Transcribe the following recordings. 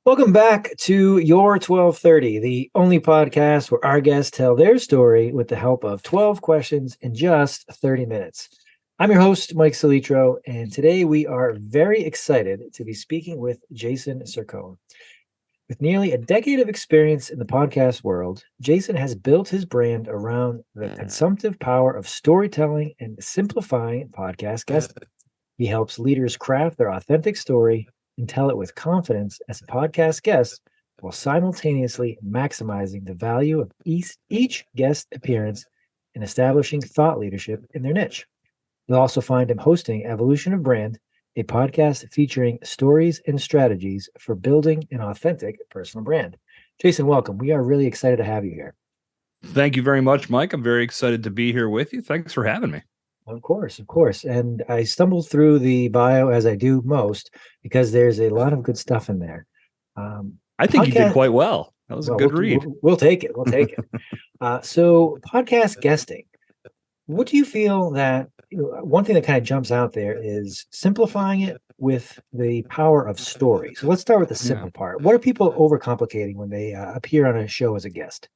Welcome back to Your 1230, the only podcast where our guests tell their story with the help of 12 questions in just 30 minutes. I'm your host, Mike Salitro, and today we are very excited to be speaking with Jason Cercone. With nearly a decade of experience in the podcast world, Jason has built his brand around the consumptive power of storytelling and simplifying podcast guesting. He helps leaders craft their authentic story and tell it with confidence as a podcast guest while simultaneously maximizing the value of each guest appearance and establishing thought leadership in their niche. You'll also find him hosting Evolution of Brand, a podcast featuring stories and strategies for building an authentic personal brand. Jason, welcome. We are really excited to have you here. Thank you very much, Mike. I'm very excited to be here with you. Thanks for having me. Of course, of course. And I stumbled through the bio as I do most because there's a lot of good stuff in there. I think you did quite well. That was a good read. We'll take it. We'll take it. So, podcast guesting. What do you feel that one thing that kind of jumps out there is simplifying it with the power of story? So, let's start with the simple part. What are people overcomplicating when they appear on a show as a guest?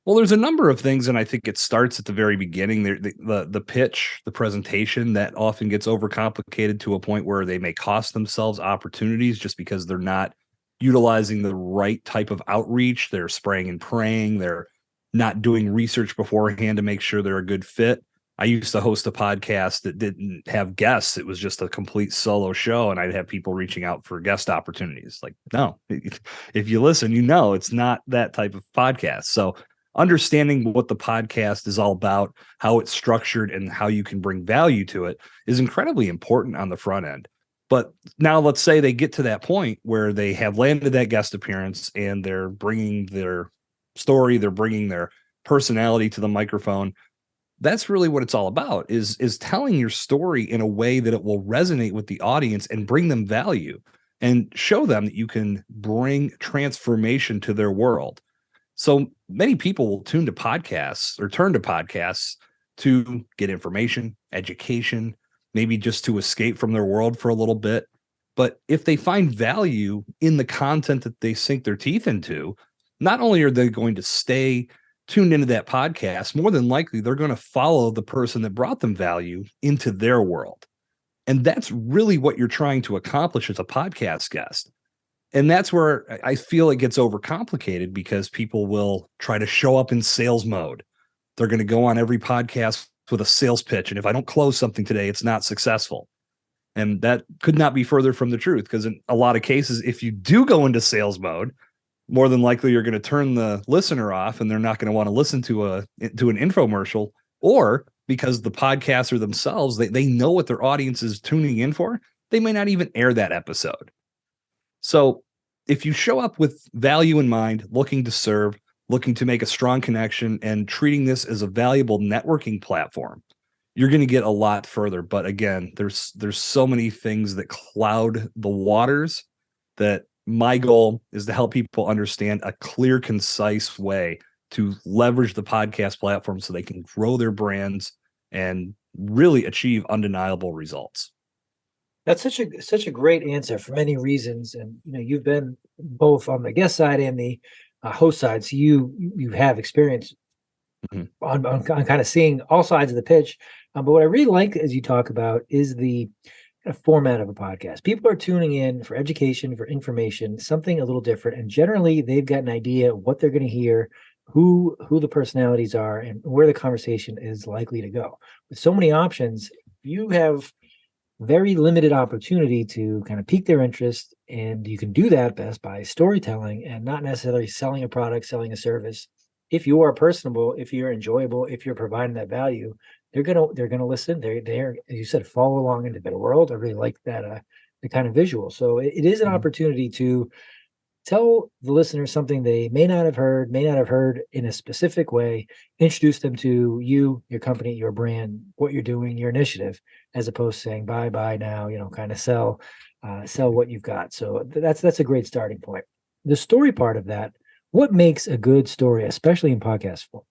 Well, there's a number of things, and I think it starts at the very beginning. The pitch, the presentation, that often gets overcomplicated to a point where they may cost themselves opportunities just because they're not utilizing the right type of outreach. They're spraying and praying. They're not doing research beforehand to make sure they're a good fit. I used to host a podcast that didn't have guests. It was just a complete solo show, and I'd have people reaching out for guest opportunities. Like, no, if you listen, it's not that type of podcast. So understanding what the podcast is all about, how it's structured, and how you can bring value to it is incredibly important on the front end. But now let's say they get to that point where they have landed that guest appearance and they're bringing their story, they're bringing their personality to the microphone. That's really what it's all about, is telling your story in a way that it will resonate with the audience and bring them value and show them that you can bring transformation to their world. So many people will turn to podcasts to get information, education, maybe just to escape from their world for a little bit. But if they find value in the content that they sink their teeth into, not only are they going to stay tuned into that podcast, more than likely they're going to follow the person that brought them value into their world. And that's really what you're trying to accomplish as a podcast guest. And that's where I feel it gets overcomplicated, because people will try to show up in sales mode. They're going to go on every podcast with a sales pitch. And if I don't close something today, it's not successful. And that could not be further from the truth, because in a lot of cases, if you do go into sales mode, more than likely you're going to turn the listener off and they're not going to want to listen to an infomercial, or because the podcaster themselves, they know what their audience is tuning in for, they may not even air that episode. So if you show up with value in mind, looking to serve, looking to make a strong connection, and treating this as a valuable networking platform, you're going to get a lot further. But again, there's so many things that cloud the waters, that my goal is to help people understand a clear, concise way to leverage the podcast platform so they can grow their brands and really achieve undeniable results. That's such a great answer for many reasons, and you've been both on the guest side and the host side, so you have experience on kind of seeing all sides of the pitch. But what I really like as you talk about is the kind of format of a podcast. People are tuning in for education, for information, something a little different, and generally they've got an idea of what they're going to hear, who the personalities are, and where the conversation is likely to go. With so many options, you have very limited opportunity to kind of pique their interest, and you can do that best by storytelling and not necessarily selling a product, selling a service. If you are personable, if you're enjoyable, if you're providing that value, they're gonna listen. They're as you said, follow along into their world. I really like that the kind of visual. So it is an opportunity to tell the listener something they may not have heard in a specific way, introduce them to you, your company, your brand, what you're doing, your initiative, as opposed to saying buy now, kind of sell what you've got. So that's a great starting point. The story part of that, what makes a good story, especially in podcast form?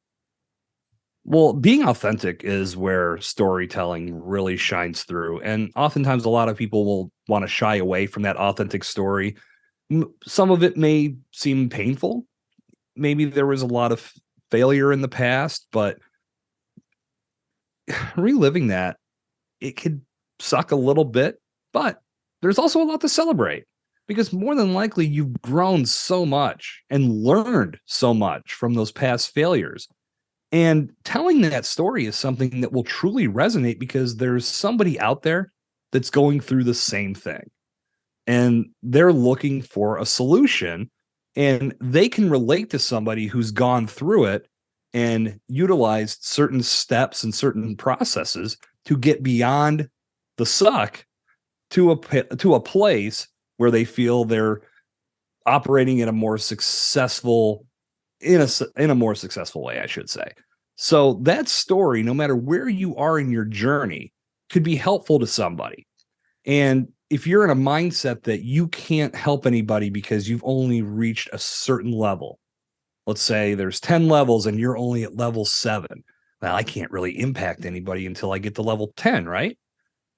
Well, being authentic is where storytelling really shines through. And oftentimes a lot of people will want to shy away from that authentic story Some of it may seem painful. Maybe there was a lot of failure in the past, but reliving that, it could suck a little bit, but there's also a lot to celebrate because more than likely you've grown so much and learned so much from those past failures. And telling that story is something that will truly resonate because there's somebody out there that's going through the same thing and they're looking for a solution and they can relate to somebody who's gone through it and utilized certain steps and certain processes to get beyond the suck to a place where they feel they're operating in a more successful in a more successful way, I should say. So that story, no matter where you are in your journey, could be helpful to somebody. And if you're in a mindset that you can't help anybody because you've only reached a certain level, let's say there's 10 levels and you're only at level 7. Well, I can't really impact anybody until I get to level 10, right?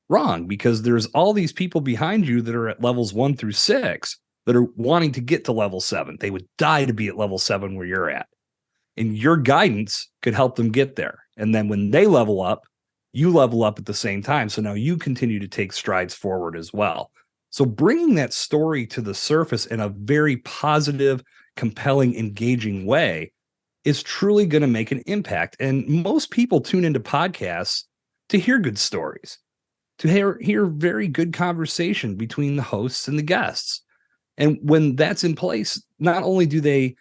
Wrong, because there's all these people behind you that are at levels 1 through 6 that are wanting to get to level 7. They would die to be at level 7 where you're at. And your guidance could help them get there. And then when they level up, you level up at the same time. So now you continue to take strides forward as well. So bringing that story to the surface in a very positive, compelling, engaging way is truly going to make an impact. And most people tune into podcasts to hear good stories, to hear very good conversation between the hosts and the guests. And when that's in place, not only do they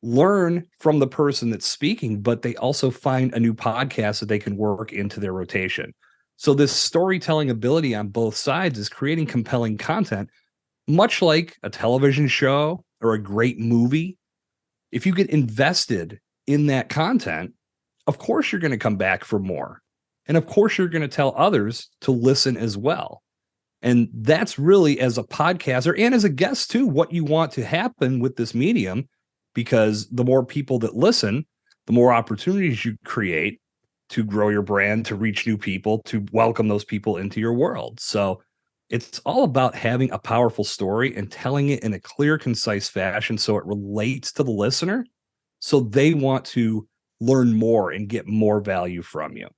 learn from the person that's speaking, but they also find a new podcast that they can work into their rotation. So this storytelling ability on both sides is creating compelling content, much like a television show or a great movie. If you get invested in that content, of course you're going to come back for more. And of course you're going to tell others to listen as well. And that's really, as a podcaster and as a guest too, what you want to happen with this medium, because the more people that listen, the more opportunities you create to grow your brand, to reach new people, to welcome those people into your world. So it's all about having a powerful story and telling it in a clear, concise fashion so it relates to the listener, so they want to learn more and get more value from you.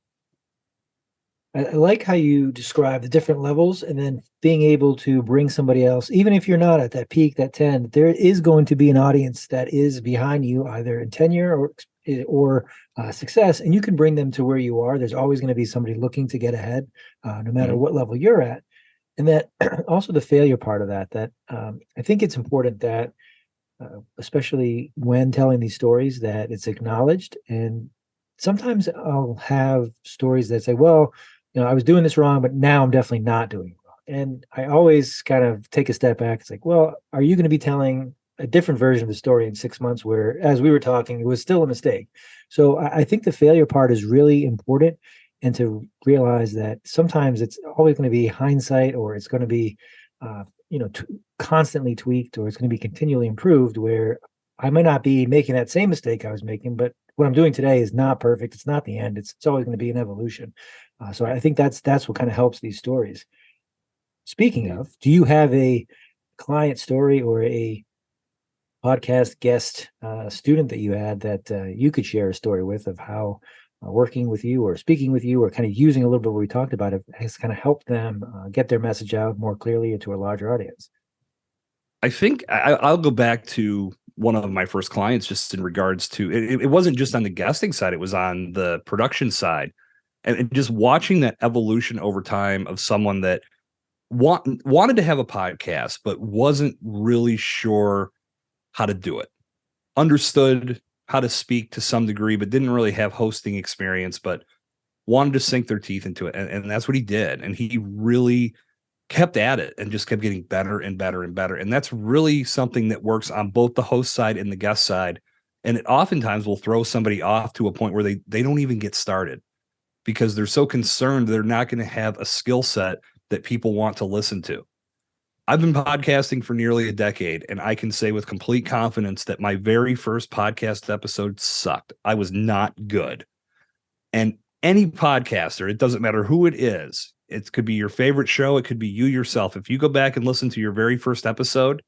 I like how you describe the different levels and then being able to bring somebody else, even if you're not at that peak, that 10, there is going to be an audience that is behind you, either in tenure or success, and you can bring them to where you are. There's always going to be somebody looking to get ahead, no matter Mhm. what level you're at. And that also the failure part of that I think it's important that, especially when telling these stories, that it's acknowledged. And sometimes I'll have stories that say, well, I was doing this wrong, but now I'm definitely not doing it wrong. And I always kind of take a step back. It's like, well, are you going to be telling a different version of the story in 6 months where, as we were talking, it was still a mistake? So I think the failure part is really important, and to realize that sometimes it's always going to be hindsight, or it's going to be, uh, constantly tweaked, or it's going to be continually improved, where I might not be making that same mistake I was making, but what I'm doing today is not perfect. It's not the end. It's always going to be an evolution. So I think that's what kind of helps these stories. Speaking Indeed. of, do you have a client story or a podcast guest student that you had that you could share a story with, of how working with you or speaking with you, or kind of using a little bit what we talked about, has kind of helped them get their message out more clearly into a larger audience? I think I'll go back to one of my first clients just in regards to it wasn't just on the guesting side, it was on the production side. And just watching that evolution over time of someone that wanted to have a podcast, but wasn't really sure how to do it. Understood how to speak to some degree, but didn't really have hosting experience, but wanted to sink their teeth into it. And that's what he did. And he really kept at it and just kept getting better and better and better. And that's really something that works on both the host side and the guest side. And it oftentimes will throw somebody off to a point where they don't even get started because they're so concerned they're not going to have a skill set that people want to listen to. I've been podcasting for nearly a decade, and I can say with complete confidence that my very first podcast episode sucked. I was not good. And any podcaster, it doesn't matter who it is, it could be your favorite show, it could be you yourself. If you go back and listen to your very first episode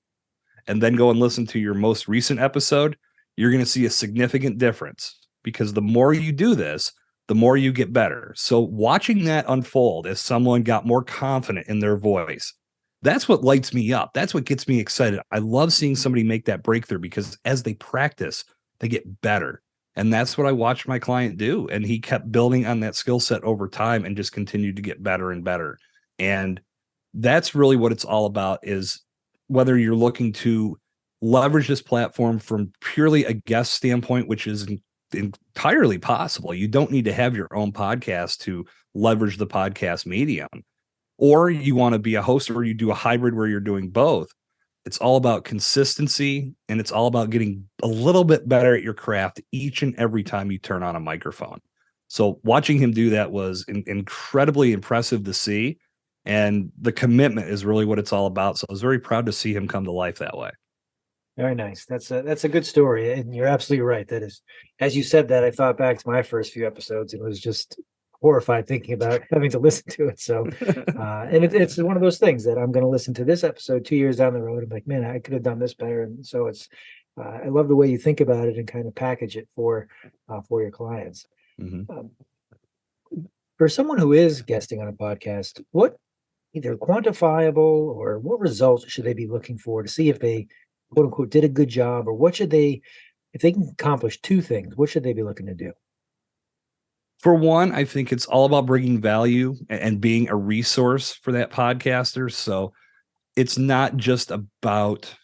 and then go and listen to your most recent episode, you're going to see a significant difference, because the more you do this, the more you get better. So watching that unfold as someone got more confident in their voice, that's what lights me up. That's what gets me excited. I love seeing somebody make that breakthrough, because as they practice, they get better. And that's what I watched my client do. And he kept building on that skill set over time and just continued to get better and better. And that's really what it's all about, is whether you're looking to leverage this platform from purely a guest standpoint, which is entirely possible. You don't need to have your own podcast to leverage the podcast medium, or you want to be a host, or you do a hybrid where you're doing both. It's all about consistency, and it's all about getting a little bit better at your craft each and every time you turn on a microphone. So watching him do that was incredibly impressive to see. And the commitment is really what it's all about. So I was very proud to see him come to life that way. Very nice. That's a good story, and you're absolutely right. That is, as you said that, I thought back to my first few episodes, and was just horrified thinking about having to listen to it. So, and it's one of those things that I'm going to listen to this episode 2 years down the road. I'm like, man, I could have done this better. And so I love the way you think about it and kind of package it for your clients. Um, for someone who is guesting on a podcast, what either quantifiable or what results should they be looking for to see if they quote unquote did a good job, or what should they, if they can accomplish two things, what should they be looking to do? For one, I think it's all about bringing value and being a resource for that podcaster. So it's not just about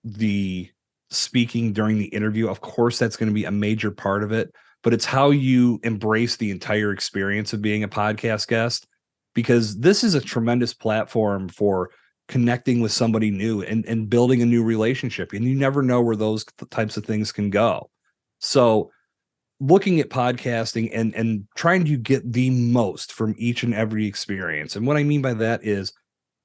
the speaking during the interview. Of course, that's going to be a major part of it, but it's how you embrace the entire experience of being a podcast guest, because this is a tremendous platform for connecting with somebody new and building a new relationship. And you never know where those types of things can go. So looking at podcasting and trying to get the most from each and every experience. And what I mean by that is,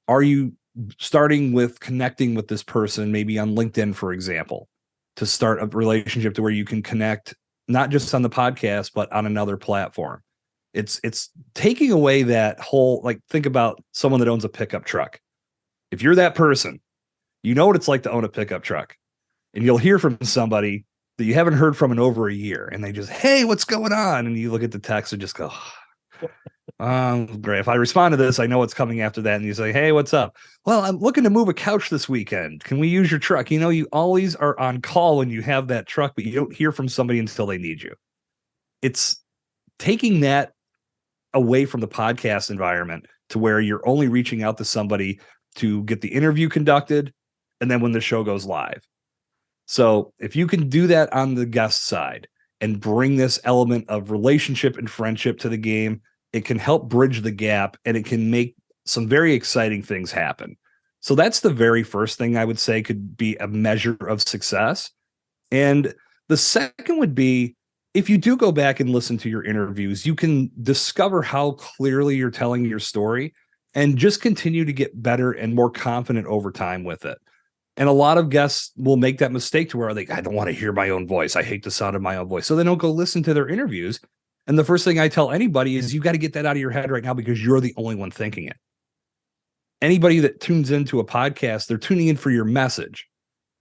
are you starting with connecting with this person, maybe on LinkedIn, for example, to start a relationship to where you can connect not just on the podcast, but on another platform? It's taking away that whole, like, think about someone that owns a pickup truck. If you're that person, you know what it's like to own a pickup truck, and you'll hear from somebody that you haven't heard from in over a year, and they just, hey, what's going on? And you look at the text and just go, great. If I respond to this, I know what's coming after that. And you say, hey, what's up? Well, I'm looking to move a couch this weekend. Can we use your truck? You know, you always are on call when you have that truck, but you don't hear from somebody until they need you. It's taking that away from the podcast environment to where you're only reaching out to somebody to get the interview conducted, and then when the show goes live. So if you can do that on the guest side and bring this element of relationship and friendship to the game, it can help bridge the gap, and it can make some very exciting things happen. So that's the very first thing I would say could be a measure of success. And the second would be, if you do go back and listen to your interviews, you can discover how clearly you're telling your story and just continue to get better and more confident over time with it. And a lot of guests will make that mistake to where I don't want to hear my own voice. I hate the sound of my own voice. So they don't go listen to their interviews. And the first thing I tell anybody is, you got to get that out of your head right now, because you're the only one thinking it. Anybody that tunes into a podcast, they're tuning in for your message.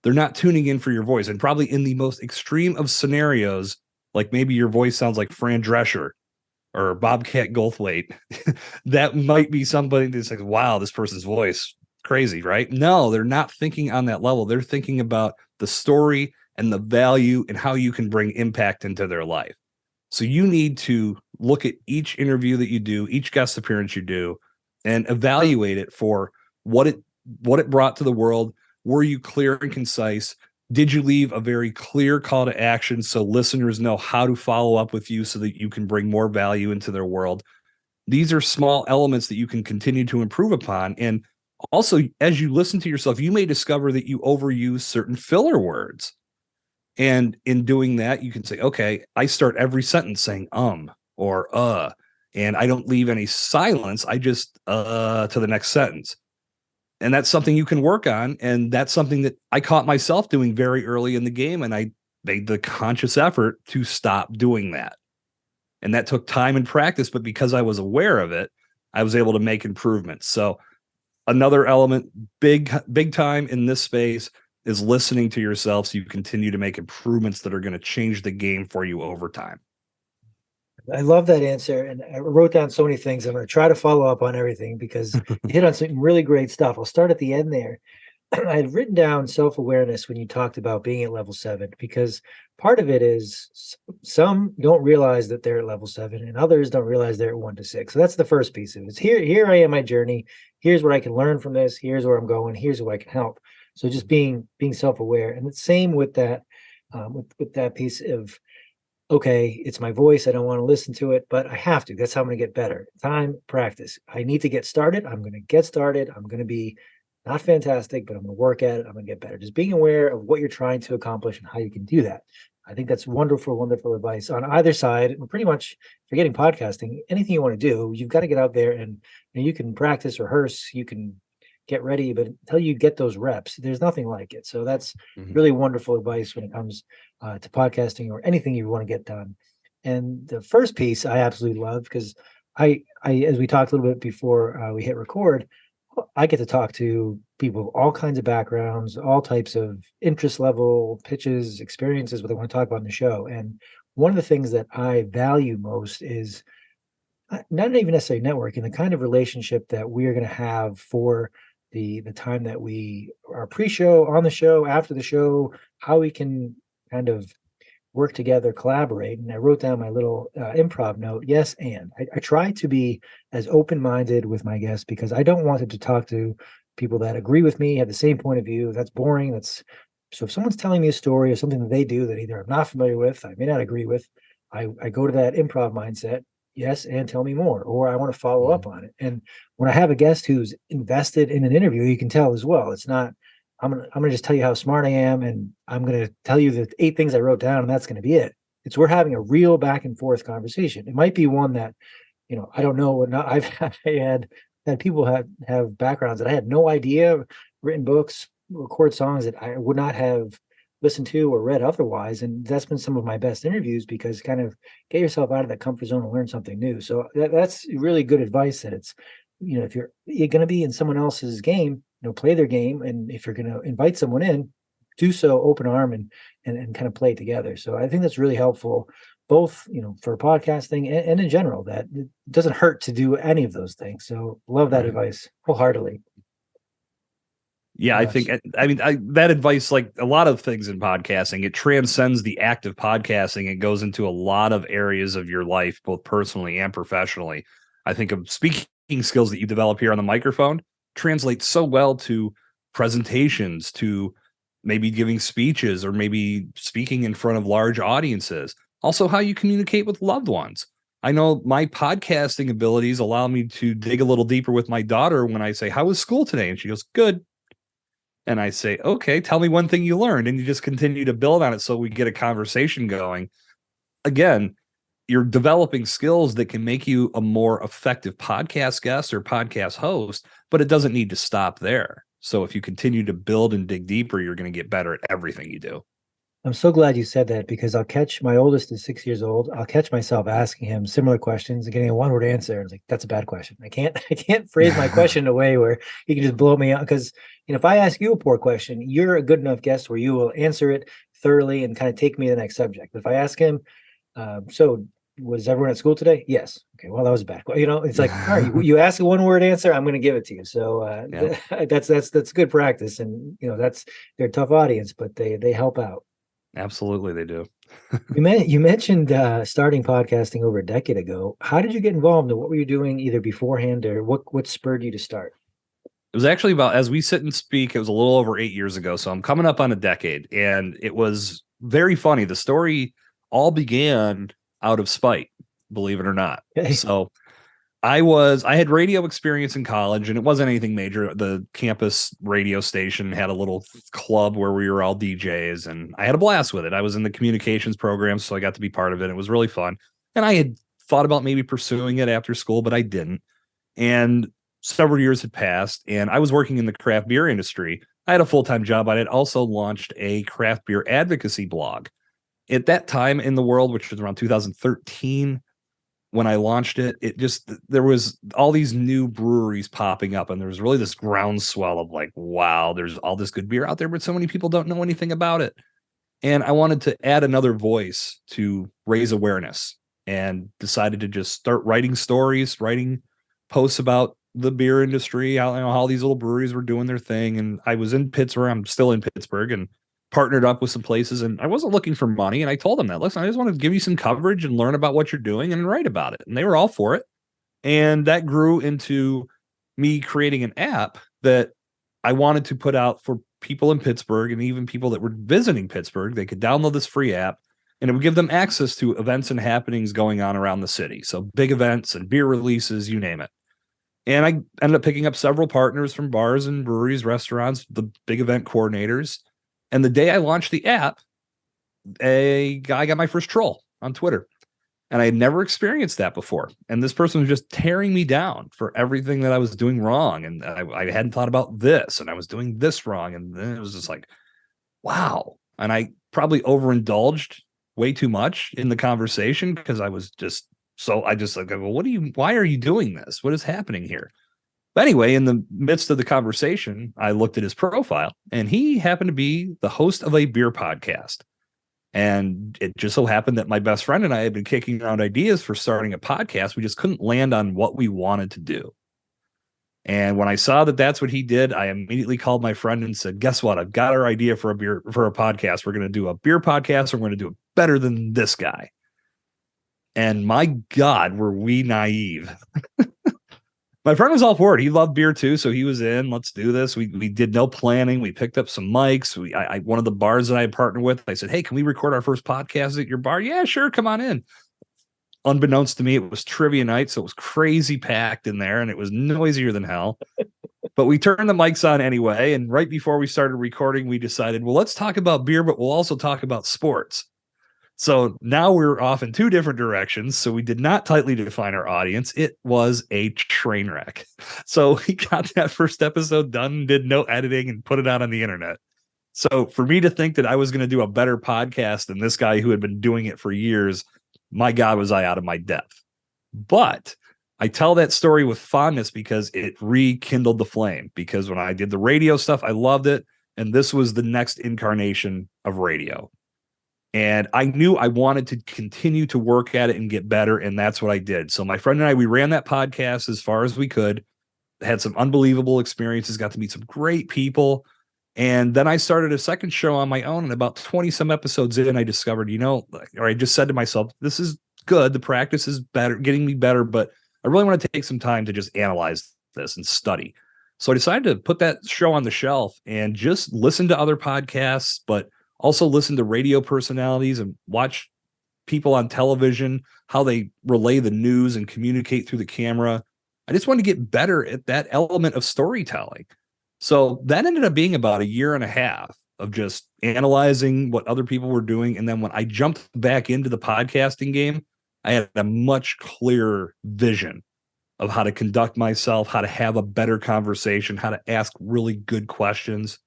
They're not tuning in for your voice. And probably in the most extreme of scenarios, like maybe your voice sounds like Fran Drescher or Bobcat Goldthwait, that might be somebody that's like, wow, this person's voice, crazy, right? No, they're not thinking on that level. They're thinking about the story and the value and how you can bring impact into their life. So you need to look at each interview that you do, each guest appearance you do, and evaluate it for what it brought to the world. Were you clear and concise? Did you leave a very clear call to action so listeners know how to follow up with you so that you can bring more value into their world? These are small elements that you can continue to improve upon. And also, as you listen to yourself, you may discover that you overuse certain filler words. And in doing that, you can say, okay, I start every sentence saying or and I don't leave any silence. I just to the next sentence. And that's something you can work on. And that's something that I caught myself doing very early in the game. And I made the conscious effort to stop doing that. And that took time and practice. But because I was aware of it, I was able to make improvements. So another element, big time in this space, is listening to yourself so you continue to make improvements that are going to change the game for you over time. I love that answer. And I wrote down so many things. I'm going to try to follow up on everything because you hit on some really great stuff. I'll start at the end there. I had written down self-awareness when you talked about being at level 7, because part of it is some don't realize that they're at level 7 and others don't realize they're at 1 to 6. So that's the first piece of it. It's here I am, my journey. Here's what I can learn from this. Here's where I'm going. Here's who I can help. So just being self-aware. And the same with that, with that piece of, okay, it's my voice. I don't want to listen to it, but I have to. That's how I'm going to get better. Time, practice. I need to get started. I'm going to get started. I'm going to be not fantastic, but I'm going to work at it. I'm going to get better. Just being aware of what you're trying to accomplish and how you can do that. I think that's wonderful, wonderful advice on either side. And pretty much, forgetting podcasting, anything you want to do, you've got to get out there and you can practice, rehearse, you can get ready, but until you get those reps, there's nothing like it. So that's really wonderful advice when it comes to podcasting or anything you want to get done. And the first piece I absolutely love because I, as we talked a little bit before we hit record, I get to talk to people of all kinds of backgrounds, all types of interest level, pitches, experiences, what they want to talk about in the show. And one of the things that I value most is not even necessarily networking, the kind of relationship that we're going to have for the time that we are pre-show, on the show, after the show, how we can kind of work together, collaborate. And I wrote down my little improv note. Yes, and I try to be as open-minded with my guests because I don't want to talk to people that agree with me, have the same point of view. That's boring. That's so if someone's telling me a story or something that they do that either I'm not familiar with, I may not agree with, I go to that improv mindset. Yes, and tell me more, or I want to follow up on it. And when I have a guest who's invested in an interview, you can tell as well. It's not I'm gonna just tell you how smart I am, and I'm gonna tell you the 8 things I wrote down, and that's gonna be it. It's we're having a real back and forth conversation. It might be one that, I don't know what not I've had people have backgrounds that I had no idea, written books, record songs that I would not have listened to or read otherwise. And that's been some of my best interviews because kind of get yourself out of that comfort zone and learn something new. So that's really good advice that it's, if you're going to be in someone else's game, play their game. And if you're going to invite someone in, do so open arm and kind of play together. So I think that's really helpful, both, for podcasting and in general, that it doesn't hurt to do any of those things. So love that advice wholeheartedly. Yeah, I think, that advice, like a lot of things in podcasting, it transcends the act of podcasting. It goes into a lot of areas of your life, both personally and professionally. I think of speaking skills that you develop here on the microphone translate so well to presentations, to maybe giving speeches, or maybe speaking in front of large audiences. Also, how you communicate with loved ones. I know my podcasting abilities allow me to dig a little deeper with my daughter when I say, "How was school today?" And she goes, "Good." And I say, "Okay, tell me one thing you learned." And you just continue to build on it so we get a conversation going. Again, you're developing skills that can make you a more effective podcast guest or podcast host, but it doesn't need to stop there. So if you continue to build and dig deeper, you're going to get better at everything you do. I'm so glad you said that because I'll catch my oldest is 6 years old. I'll catch myself asking him similar questions and getting a one word answer. I was like, that's a bad question. I can't phrase my question in a way where he can just blow me out. Because if I ask you a poor question, you're a good enough guest where you will answer it thoroughly and kind of take me to the next subject. But if I ask him, so was everyone at school today? Yes. Okay. Well, that was a bad question. It's like, all right, you ask a one word answer, I'm going to give it to you. So that's good practice. And they're a tough audience, but they help out. Absolutely, they do. You mentioned starting podcasting over a decade ago. How did you get involved, and what were you doing either beforehand, or what spurred you to start? It was actually about, as we sit and speak, it was a little over 8 years ago. So I'm coming up on a decade, and it was very funny. The story all began out of spite, believe it or not. Okay. So I had radio experience in college, and it wasn't anything major. The campus radio station had a little club where we were all DJs, and I had a blast with it. I was in the communications program, so I got to be part of it. It was really fun. And I had thought about maybe pursuing it after school, but I didn't. And several years had passed, and I was working in the craft beer industry. I had a full-time job. I had also launched a craft beer advocacy blog. At that time in the world, which was around 2013, when I launched it, there was all these new breweries popping up, and there was really this groundswell of like, wow, there's all this good beer out there, but so many people don't know anything about it. And I wanted to add another voice to raise awareness, and decided to just start writing stories, writing posts about the beer industry, how these little breweries were doing their thing. And I was in Pittsburgh. I'm still in Pittsburgh, and partnered up with some places, and I wasn't looking for money. And I told them that, listen, I just want to give you some coverage and learn about what you're doing and write about it. And they were all for it. And that grew into me creating an app that I wanted to put out for people in Pittsburgh, and even people that were visiting Pittsburgh. They could download this free app, and it would give them access to events and happenings going on around the city. So big events and beer releases, you name it. And I ended up picking up several partners from bars and breweries, restaurants, the big event coordinators. And the day I launched the app, a guy got my first troll on Twitter. And I had never experienced that before. And this person was just tearing me down for everything that I was doing wrong. And I hadn't thought about this, and I was doing this wrong. And then it was just like, wow. And I probably overindulged way too much in the conversation, because I was just I just like, well, why are you doing this? What is happening here? But anyway, in the midst of the conversation, I looked at his profile, and he happened to be the host of a beer podcast. And it just so happened that my best friend and I had been kicking around ideas for starting a podcast. We just couldn't land on what we wanted to do. And when I saw that that's what he did, I immediately called my friend and said, guess what? I've got our idea for a podcast. We're going to do a beer podcast. We're going to do it better than this guy. And my God, were we naive. My friend was all for it. He loved beer too, so he was in. Let's do this. We did no planning. We picked up some mics. One of the bars that I had partnered with, I said, hey, can we record our first podcast at your bar? Yeah, sure. Come on in. Unbeknownst to me, it was trivia night, so it was crazy packed in there, and it was noisier than hell. But we turned the mics on anyway, and right before we started recording, we decided, well, let's talk about beer, but we'll also talk about sports. So now we're off in two different directions. So we did not tightly define our audience. It was a train wreck. So we got that first episode done, did no editing, and put it out on the internet. So for me to think that I was going to do a better podcast than this guy who had been doing it for years, my God, was I out of my depth. But I tell that story with fondness because it rekindled the flame. Because when I did the radio stuff, I loved it. And this was the next incarnation of radio. And I knew I wanted to continue to work at it and get better. And that's what I did. So my friend and I, we ran that podcast as far as we could, had some unbelievable experiences, got to meet some great people. And then I started a second show on my own. And about 20 some episodes in, I discovered, or I just said to myself, this is good. The practice is better, getting me better. But I really want to take some time to just analyze this and study. So I decided to put that show on the shelf and just listen to other podcasts, but also listen to radio personalities and watch people on television, how they relay the news and communicate through the camera. I just wanted to get better at that element of storytelling. So that ended up being about a year and a half of just analyzing what other people were doing. And then when I jumped back into the podcasting game, I had a much clearer vision of how to conduct myself, how to have a better conversation, how to ask really good questions.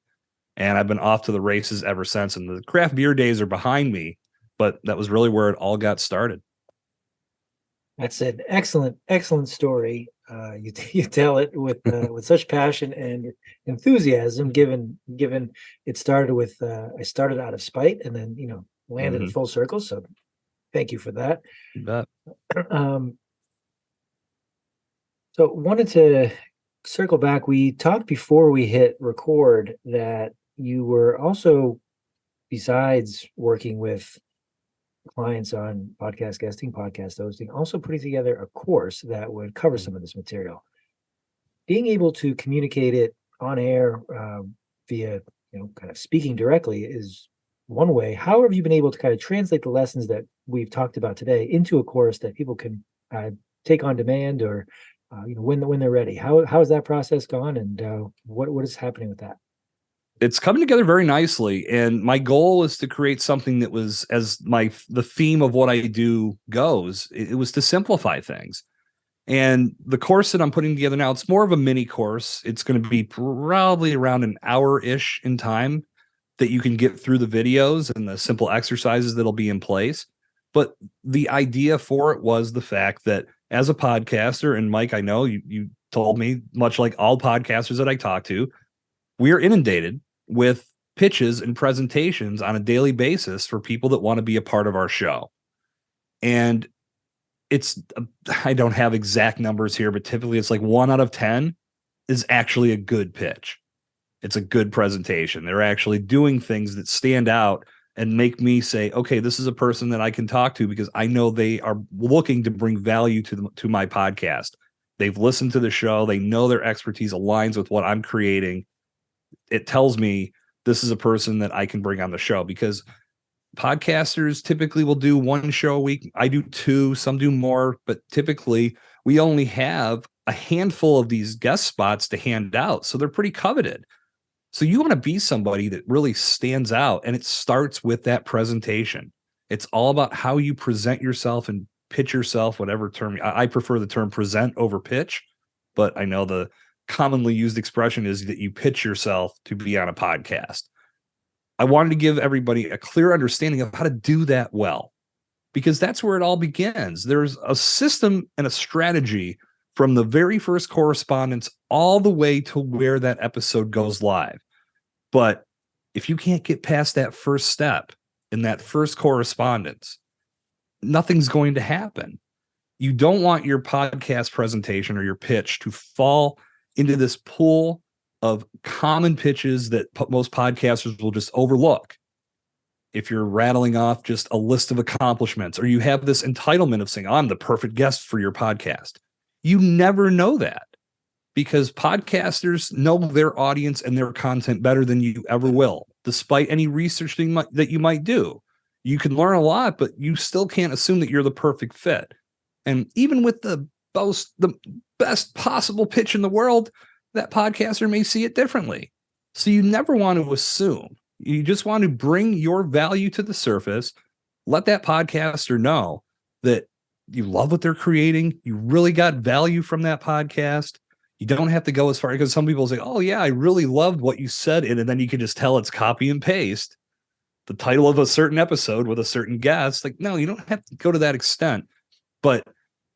And I've been off to the races ever since. And the craft beer days are behind me, but that was really where it all got started. That's an excellent story. You tell it with such passion and enthusiasm. Given it started with I started out of spite, and then landed in full circle. So thank you for that. You bet. So wanted to circle back. We talked before we hit record that you were also, besides working with clients on podcast guesting, podcast hosting, also putting together a course that would cover some of this material. Being able to communicate it on air via, kind of speaking directly is one way. How have you been able to kind of translate the lessons that we've talked about today into a course that people can take on demand, or when they're ready? How has that process gone, and what is happening with that? It's coming together very nicely. And my goal is to create something that was, as the theme of what I do goes, it was to simplify things. And the course that I'm putting together now, it's more of a mini course. It's going to be probably around an hour-ish in time that you can get through the videos and the simple exercises that'll be in place. But the idea for it was the fact that as a podcaster, and Mike, I know you told me, much like all podcasters that I talk to, we are inundated with pitches and presentations on a daily basis for people that want to be a part of our show. And it's, I don't have exact numbers here, but typically it's like 1 out of 10 is actually a good pitch. It's a good presentation. They're actually doing things that stand out and make me say, okay, this is a person that I can talk to because I know they are looking to bring value to my podcast. They've listened to the show. They know their expertise aligns with what I'm creating. It tells me this is a person that I can bring on the show, because podcasters typically will do 1 show a week. I do 2, some do more, but typically we only have a handful of these guest spots to hand out. So they're pretty coveted. So you want to be somebody that really stands out, and it starts with that presentation. It's all about how you present yourself and pitch yourself, whatever term. I prefer the term present over pitch, but I know the commonly used expression is that you pitch yourself to be on a podcast. I wanted to give everybody a clear understanding of how to do that well, because that's where it all begins. There's a system and a strategy from the very first correspondence all the way to where that episode goes live. But if you can't get past that first step in that first correspondence, nothing's going to happen. You don't want your podcast presentation or your pitch to fall into this pool of common pitches that most podcasters will just overlook. If you're rattling off just a list of accomplishments, or you have this entitlement of saying, I'm the perfect guest for your podcast, you never know that, because podcasters know their audience and their content better than you ever will, despite any research that you might do. You can learn a lot, but you still can't assume that you're the perfect fit. And even with the best possible pitch in the world, that podcaster may see it differently. So you never want to assume. You just want to bring your value to the surface. Let that podcaster know that you love what they're creating. You really got value from that podcast. You don't have to go as far, because some people say, oh yeah, I really loved what you said. And then you can just tell it's copy and paste the title of a certain episode with a certain guest. Like, no, you don't have to go to that extent. But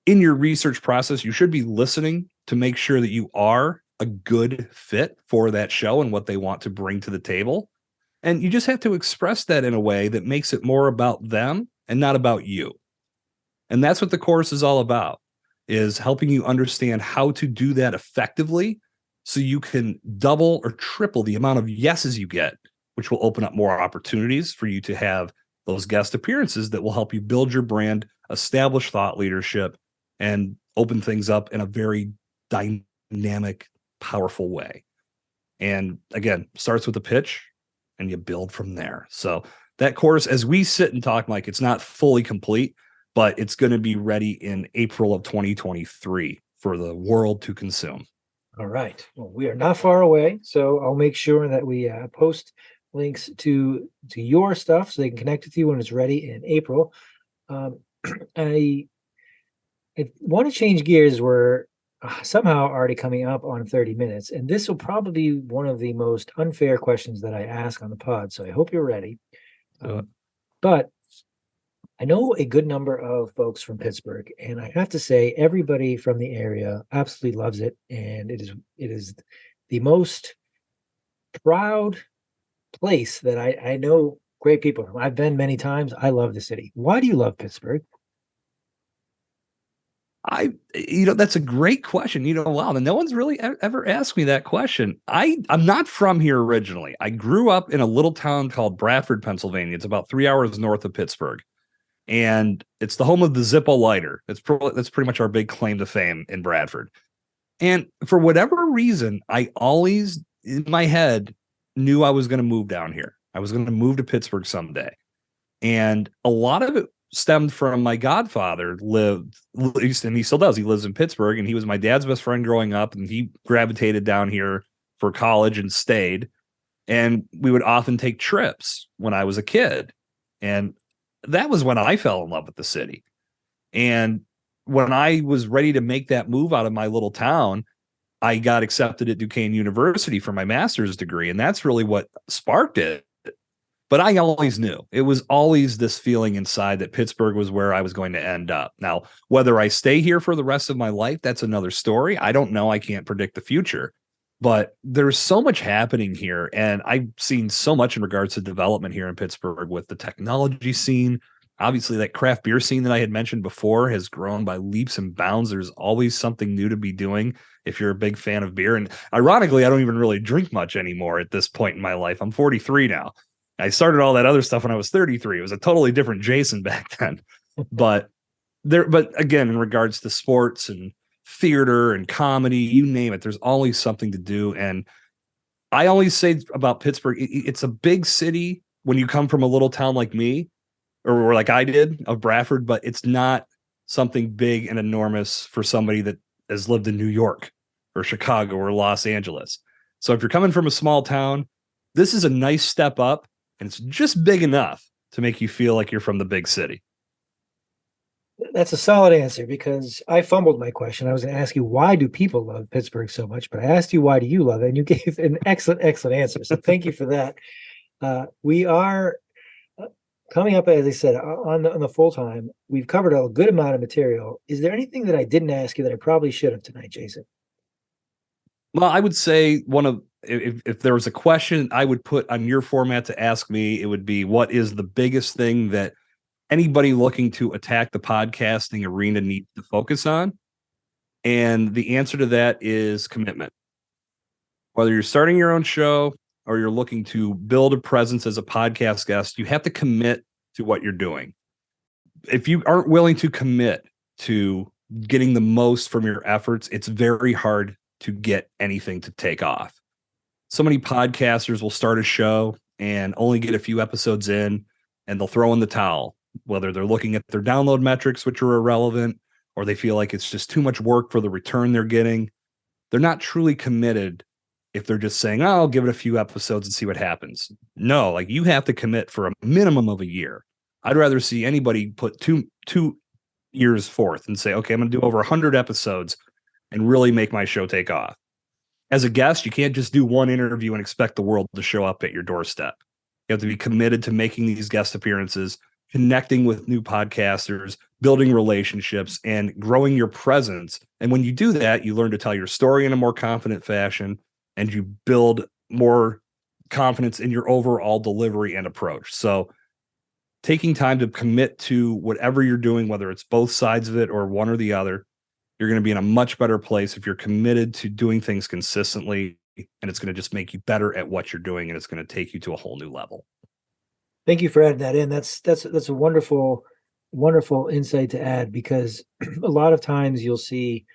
in your research process, you should be listening to make sure that you are a good fit for that show and what they want to bring to the table. And you just have to express that in a way that makes it more about them and not about you. And that's what the course is all about, is helping you understand how to do that effectively so you can double or triple the amount of yeses you get, which will open up more opportunities for you to have those guest appearances that will help you build your brand, establish thought leadership, and open things up in a very dynamic, powerful way. And again, starts with a pitch and you build from there. So that course, as we sit and talk, Mike, it's not fully complete, but it's going to be ready in April of 2023 for the world to consume. All right. Well, we are not far away, so I'll make sure that we post links to your stuff so they can connect with you when it's ready in April. I want to change gears. We're somehow already coming up on 30 minutes, and this will probably be one of the most unfair questions that I ask on the pod, so I hope you're ready. But I know a good number of folks from Pittsburgh, and I have to say everybody from the area absolutely loves it, and it is the most proud place that I know great people from. I've been many times. I love the city. Why do you love Pittsburgh? That's a great question. Wow, no one's really ever asked me that question. I'm not from here originally. I grew up in a little town called Bradford, Pennsylvania. It's about 3 hours north of Pittsburgh, and it's the home of the Zippo lighter. That's pretty much our big claim to fame in Bradford. And for whatever reason, I always in my head knew I was going to move down here. I was going to move to Pittsburgh someday, and a lot of it stemmed from my godfather and he still does. He lives in Pittsburgh, and he was my dad's best friend growing up, and he gravitated down here for college and stayed. And we would often take trips when I was a kid. And that was when I fell in love with the city. And when I was ready to make that move out of my little town, I got accepted at Duquesne University for my master's degree. And that's really what sparked it. But I always knew it was always this feeling inside that Pittsburgh was where I was going to end up. Now, whether I stay here for the rest of my life, that's another story. I don't know. I can't predict the future, but there's so much happening here. And I've seen so much in regards to development here in Pittsburgh with the technology scene. Obviously, that craft beer scene that I had mentioned before has grown by leaps and bounds. There's always something new to be doing if you're a big fan of beer. And ironically, I don't even really drink much anymore at this point in my life. I'm 43 now. I started all that other stuff when I was 33. It was a totally different Jason back then. But but again, in regards to sports and theater and comedy, you name it, there's always something to do. And I always say about Pittsburgh, it's a big city when you come from a little town like me, or like I did of Bradford, but it's not something big and enormous for somebody that has lived in New York or Chicago or Los Angeles. So if you're coming from a small town, this is a nice step up, and it's just big enough to make you feel like you're from the big city. That's a solid answer because I fumbled my question. I was going to ask you, why do people love Pittsburgh so much? But I asked you, why do you love it? And you gave an excellent, excellent answer. So thank you for that. We are coming up, as I said, on the full time. We've covered a good amount of material. Is there anything that I didn't ask you that I probably should have tonight, Jason? Well, I would say one of if there was a question I would put on your format to ask me, it would be, what is the biggest thing that anybody looking to attack the podcasting arena needs to focus on? And the answer to that is commitment. Whether you're starting your own show or you're looking to build a presence as a podcast guest, you have to commit to what you're doing. If you aren't willing to commit to getting the most from your efforts, it's very hard to get anything to take off. So many podcasters will start a show and only get a few episodes in, and they'll throw in the towel, whether they're looking at their download metrics, which are irrelevant, or they feel like it's just too much work for the return they're getting. They're not truly committed if they're just saying, oh, I'll give it a few episodes and see what happens. No, like, you have to commit for a minimum of a year. I'd rather see anybody put two years forth and say, okay, I'm going to do over 100 episodes and really make my show take off. As a guest, you can't just do one interview and expect the world to show up at your doorstep. You have to be committed to making these guest appearances, connecting with new podcasters, building relationships, and growing your presence. And when you do that, you learn to tell your story in a more confident fashion, and you build more confidence in your overall delivery and approach. So taking time to commit to whatever you're doing, whether it's both sides of it or one or the other, you're going to be in a much better place if you're committed to doing things consistently, and it's going to just make you better at what you're doing, and it's going to take you to a whole new level. Thank you for adding that in. That's a wonderful, wonderful insight to add, because a lot of times you'll see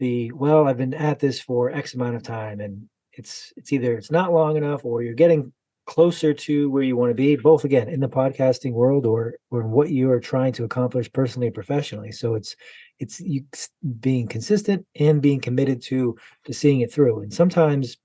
well, I've been at this for X amount of time, and it's either it's not long enough, or you're getting closer to where you want to be, both again in the podcasting world or what you are trying to accomplish personally and professionally. So it's you being consistent and being committed to seeing it through. And sometimes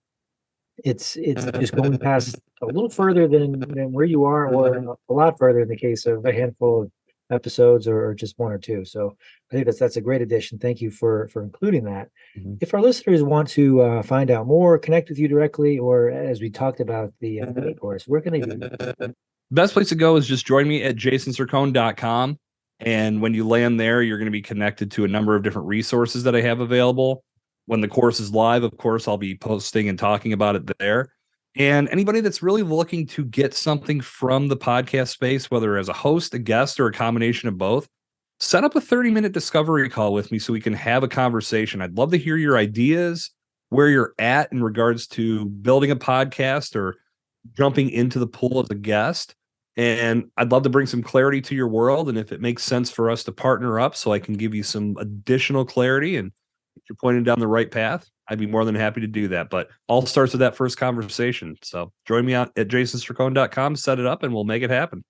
it's just going past a little further than where you are, or a lot further in the case of a handful of episodes or just one or two. So I think that's a great addition. Thank you for including that. Mm-hmm. If our listeners want to find out more, connect with you directly, or as we talked about the course, where can they do that? Best place to go is just join me at jasoncercone.com. And when you land there, you're going to be connected to a number of different resources that I have available. When the course is live, of course, I'll be posting and talking about it there. And anybody that's really looking to get something from the podcast space, whether as a host, a guest, or a combination of both, set up a 30-minute discovery call with me so we can have a conversation. I'd love to hear your ideas, where you're at in regards to building a podcast or jumping into the pool as a guest. And I'd love to bring some clarity to your world. And if it makes sense for us to partner up so I can give you some additional clarity and you're pointing down the right path, I'd be more than happy to do that. But all starts with that first conversation. So join me out at jasoncercone.com, set it up, and we'll make it happen.